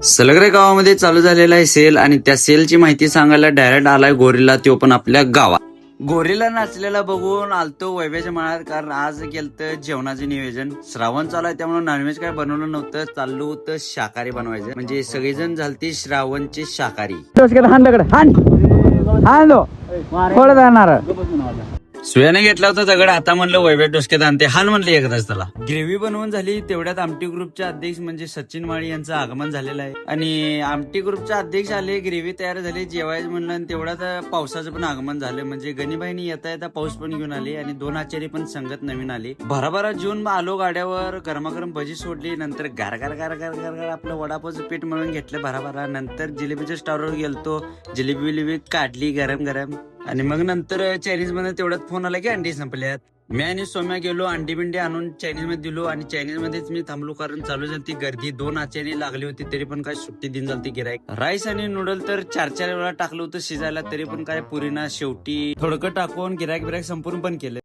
सलगरे गावामध्ये चालू झालेला आहे सेल आणि त्या सेलची माहिती सांगायला डायरेक्ट आलाय गोरीला, तो पण आपल्या गावात. गोरीला नाचलेला बघून आलतो वैभ्याच्या मनात, कारण आज गेलतं जेवणाचं नियोजन. श्रावण चालू आहे त्यामुळे नॉनव्हेज काय बनवलं नव्हतं, चाललो होतं शाकाहारी बनवायचं. म्हणजे सगळेजण झालती श्रावणचे शाकाहारी. सुयाने घेतला होता दगड, आता म्हणलं वैभ्या डोसक्यात आणते, हान म्हणले एकदाच त्याला. ग्रेव्ही बनवून झाली तेवढ्यात आमटी ग्रुपचे अध्यक्ष म्हणजे सचिन माळी यांचं आगमन झालेलं आहे. आणि आमटी ग्रुपचे अध्यक्ष आले, ग्रेव्ही तयार झाली, जेवायचं म्हणलं आणि तेवढ्यात पावसाचं पण आगमन झालं. म्हणजे गणीबाईनी येता येता पाऊस पण घेऊन आली आणि 2 आचारी पण संगत नवीन आली. भराभरा जेवून आलो गाड्यावर, गरमागरम भजी सोडली, नंतर गार गार गार गार गार गार आपलं वडापावचं पीठ मळून घेतलं भराभरा. नंतर जिलेबीच्या स्टॉलवर गेलतो, जिलेबी विलेबी काढली गरम गरम. आणि मग नंतर चायनीज मध्ये तेवढ्यात फोन आला की अंडी संपल्यात. मी आणि सौम्या गेलो, अंडी बिंडी आणून चायनीज मध्ये दिलो आणि चायनीज मध्येच मी थांबलो, कारण चालू झाली गर्दी. 2 आचारी लागली होती तरी पण काय सुट्टी दिन झाली गिराईक. राईस आणि नूडल तर 4 वेळा टाकलं होतं शिजायला, तरी पण काय पुरीना शेवटी थोडकं टाकून गिराईक बिराईक संपूर्ण पण केलं.